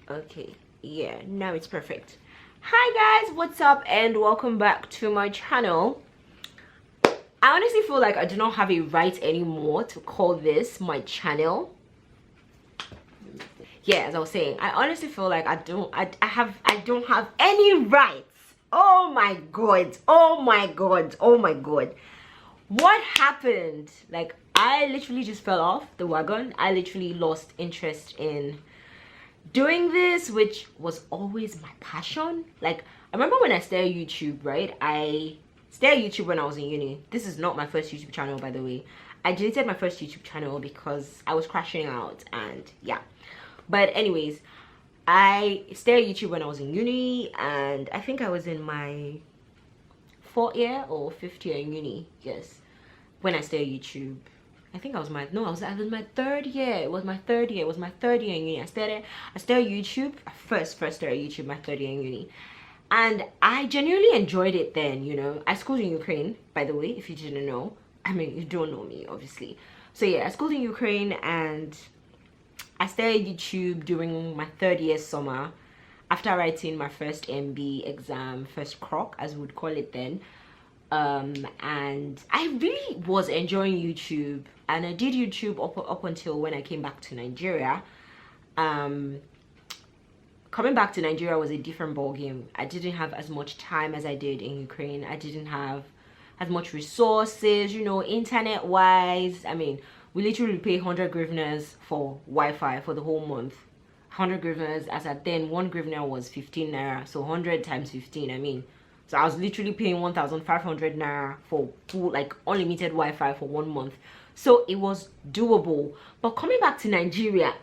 Okay, yeah, now it's perfect. Hi guys, what's up and welcome back to my channel. I honestly feel like I do not have a right anymore to call this my channel. Yeah, as I was saying, I honestly feel like I don't have any rights. Oh my god, oh my god, oh my god. What happened? Like, I literally just fell off the wagon. I literally lost interest in doing this, which was always my passion. Like, I remember when I started YouTube, right? I started YouTube when I was in uni. This is not my first YouTube channel, by the way. I deleted my first YouTube channel because I was crashing out, and yeah. But anyways, I started YouTube when I was in uni, and I think I was in my 4th year or 5th year in uni. Yes, when I started YouTube. I think I was my 3rd year. It was my 3rd year. It was my 3rd year in uni. I started YouTube. I first started YouTube my 3rd year in uni, and I genuinely enjoyed it then. You know, I schooled in Ukraine, by the way. If you didn't know, I mean, you don't know me, obviously. So yeah, I schooled in Ukraine, and I started YouTube during my 3rd year summer, after writing my first MB exam, first croc as we would call it then. And I really was enjoying YouTube, and I did YouTube up until when I came back to Nigeria. Coming back to Nigeria was a different ball game. I didn't have as much time as I did in Ukraine. I didn't have as much resources, you know, internet wise. I mean, we literally pay 100 hryvnias for Wi-Fi for the whole month. 100 hryvnias, as at then 1 hryvnia was 15 naira, so 100 times 15, I mean. So I was literally paying 1,500 naira for full, like, unlimited Wi-Fi for 1 month. So it was doable. But coming back to Nigeria,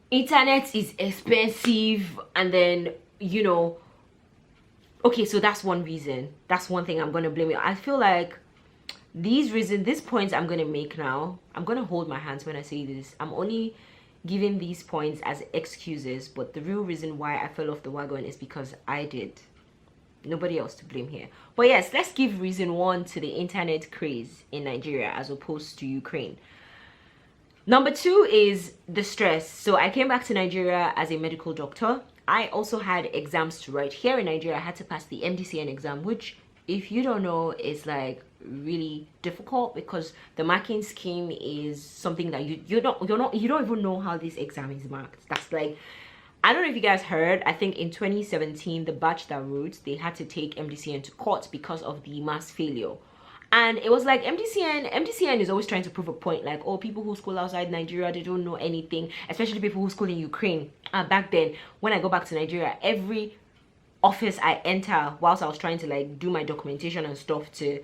internet is expensive, and then, you know, okay, so that's one reason. That's one thing I'm gonna blame it. I feel like these points I'm gonna make now, I'm gonna hold my hands when I say this. I'm only giving these points as excuses, but the real reason why I fell off the wagon is because I did. Nobody else to blame here. But yes, let's give reason 1 to the internet craze in Nigeria as opposed to Ukraine. Number 2 is the stress. So I came back to Nigeria as a medical doctor. I also had exams to write here in Nigeria. I had to pass the MDCN exam, which, if you don't know, is like really difficult because the marking scheme is something that you don't even know how this exam is marked. That's like, I don't know if you guys heard, I think in 2017, the batch that wrote, they had to take MDCN to court because of the mass failure. And it was like, MDCN is always trying to prove a point, like, oh, people who school outside Nigeria, they don't know anything, especially people who school in Ukraine. Back then, when I go back to Nigeria, every office I enter, whilst I was trying to like do my documentation and stuff to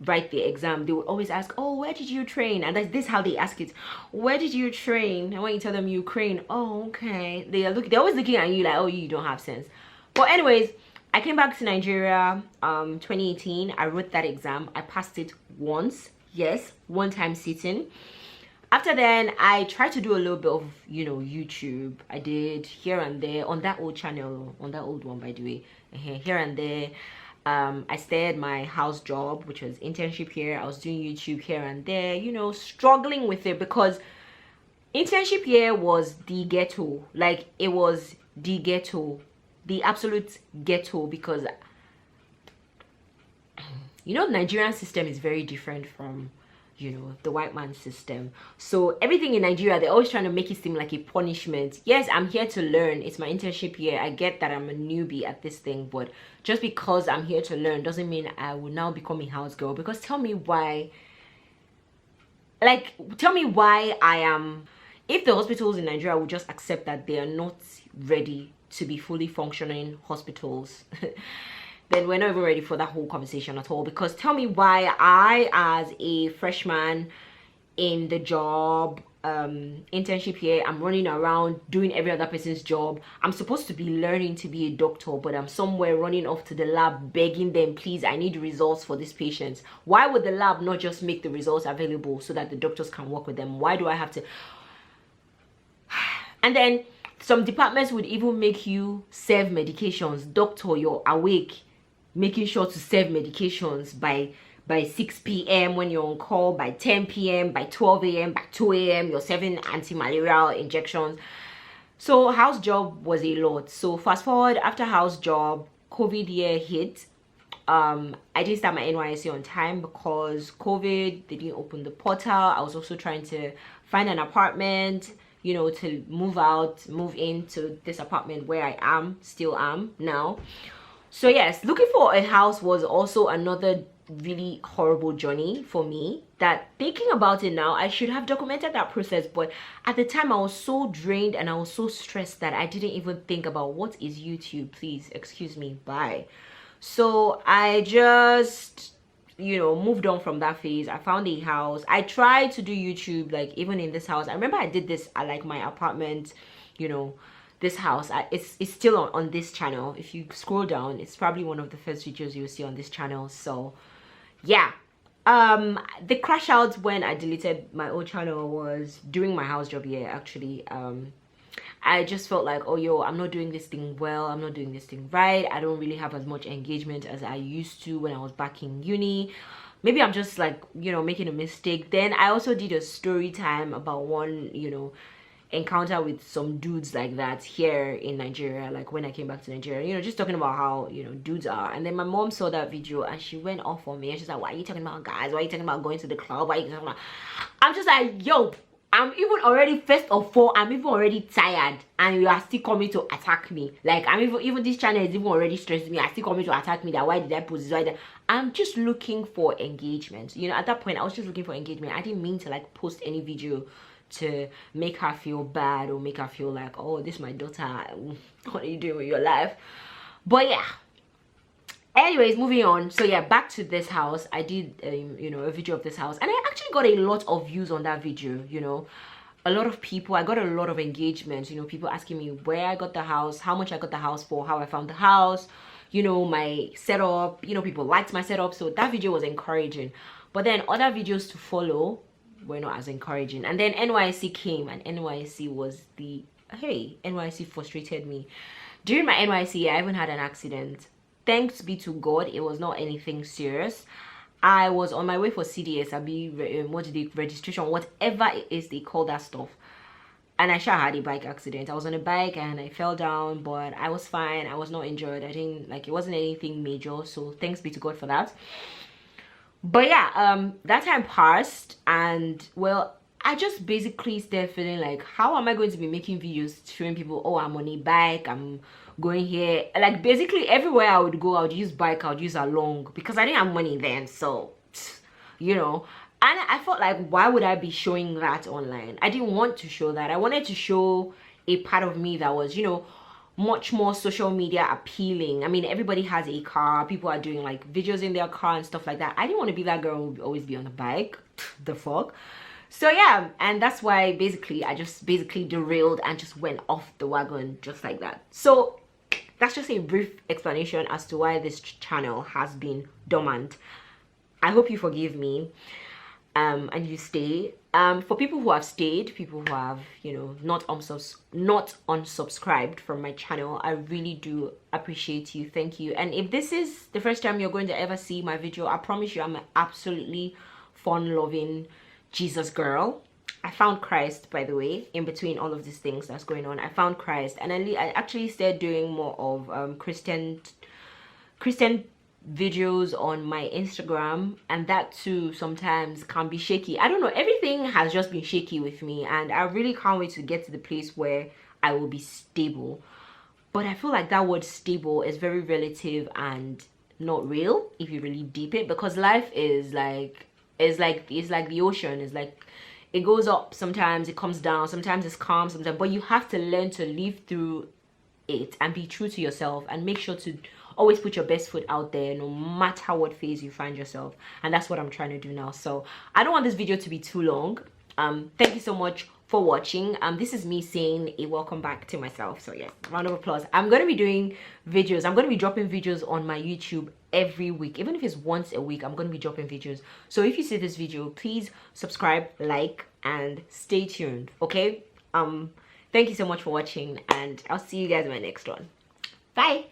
write the exam, they would always ask, oh, where did you train? And this is how they ask it, where did you train? And when you tell them Ukraine, oh, okay, they're always looking at you like, oh, you don't have sense. But anyways, I came back to Nigeria 2018. I wrote that exam. I passed it once. Yes, 1 time sitting. After then, I tried to do a little bit of, you know, YouTube. I did here and there on that old channel, on that old one, by the way, here and there. I started my house job, which was internship here. I was doing YouTube here and there, you know, struggling with it because internship here was the ghetto. Like, it was the ghetto, the absolute ghetto, because, you know, the Nigerian system is very different from, you know, the white man's system. So everything in Nigeria, they're always trying to make it seem like a punishment. Yes, I'm here to learn. It's my internship year. I get that I'm a newbie at this thing, but just because I'm here to learn doesn't mean I will now become a house girl. Because tell me why I am, if the hospitals in Nigeria would just accept that they are not ready to be fully functioning hospitals, then we're not even ready for that whole conversation at all. Because tell me why I, as a freshman in the job, internship here, I'm running around doing every other person's job. I'm supposed to be learning to be a doctor, but I'm somewhere running off to the lab begging them, please, I need results for these patients. Why would the lab not just make the results available so that the doctors can work with them? Why do I have to? And then some departments would even make you serve medications. Doctor, you're awake, making sure to serve medications by 6 p.m. when you're on call, by 10 p.m., by 12 a.m., by 2 a.m., you're serving anti-malarial injections. So house job was a lot. So fast forward, after house job, COVID year hit. I didn't start my NYSC on time because COVID, they didn't open the portal. I was also trying to find an apartment, you know, to move into this apartment where I still am now. So yes, looking for a house was also another really horrible journey for me. That thinking about it now, I should have documented that process, but at the time I was so drained and I was so stressed that I didn't even think about what is YouTube. Please excuse me. Bye. So I just, you know, moved on from that phase. I found a house. I tried to do YouTube, like even in this house. I remember I did this at like my apartment, you know, this house. It's still on this channel. If you scroll down, it's probably one of the first videos you'll see on this channel. So yeah, the crash out when I deleted my old channel was during my house job year, actually. I just felt like, oh yo, I'm not doing this thing well, I'm not doing this thing right. I don't really have as much engagement as I used to when I was back in uni. Maybe I'm just like, you know, making a mistake. Then I also did a story time about one, you know, encounter with some dudes like that here in Nigeria, like when I came back to Nigeria, you know, just talking about how, you know, dudes are. And then my mom saw that video and she went off on me and she's like, why are you talking about guys? Why are you talking about going to the club? Why are you talking about... I'm just like, yo, I'm even already, first of all, I'm even already tired and you are still coming to attack me. Like, I'm even this channel is even already stressing me. I still coming to attack me that why did I post this? Why did I'm just looking for engagement. You know, at that point, I was just looking for engagement. I didn't mean to like post any video to make her feel bad or make her feel like, oh, this is my daughter. What are you doing with your life? But yeah. Anyways, moving on. So yeah, back to this house. I did you know, a video of this house and I actually got a lot of views on that video. You know, a lot of people, I got a lot of engagement, you know, people asking me where I got the house, how much I got the house for, how I found the house, you know, my setup. You know, people liked my setup, so that video was encouraging. But then other videos to follow were not as encouraging. And then NYSC came and NYSC was the, hey, NYSC frustrated me. During my NYSC, I even had an accident. Thanks be to God, it was not anything serious. I was on my way for CDS, registration, whatever it is they call that stuff. And I sure had a bike accident. I was on a bike and I fell down, but I was fine. I was not injured. I didn't, like, it wasn't anything major. So thanks be to God for that. But yeah, that time passed and, well, I just basically started feeling like, how am I going to be making videos showing people, oh, I'm on a bike, I'm going here. Like, basically everywhere I would go, I would use bike, I would use along, because I didn't have money then. So, you know, and I felt like, why would I be showing that online? I didn't want to show that. I wanted to show a part of me that was, you know, much more social media appealing. I mean, everybody has a car, people are doing like videos in their car and stuff like that. I didn't want to be that girl who would always be on the bike. The fuck. So yeah, and that's why basically I just derailed and just went off the wagon just like that. So that's just a brief explanation as to why this channel has been dormant. I hope you forgive me and you stay. For people who have stayed, people who have, you know, not unsubscribed from my channel, I really do appreciate you. Thank you. And if this is the first time you're going to ever see my video, I promise you I'm an absolutely fun-loving Jesus girl. I found Christ, by the way, in between all of these things that's going on. I found Christ, and I actually started doing more of Christian videos on my Instagram, and that too sometimes can be shaky. I don't know, everything has just been shaky with me, and I really can't wait to get to the place where I will be stable. But I feel like that word stable is very relative and not real if you really deep it, because life is like, it's like the ocean. It's like it goes up sometimes, it comes down, sometimes it's calm, sometimes, but you have to learn to live through it and be true to yourself and make sure to always put your best foot out there no matter what phase you find yourself. And that's what I'm trying to do now. So I don't want this video to be too long. Thank you so much for watching. This is me saying a welcome back to myself. So yes, round of applause. I'm going to be doing videos, I'm going to be dropping videos on my YouTube every week. Even if it's once a week, I'm going to be dropping videos. So if you see this video, please subscribe, like, and stay tuned. Okay, thank you so much for watching, and I'll see you guys in my next one. Bye.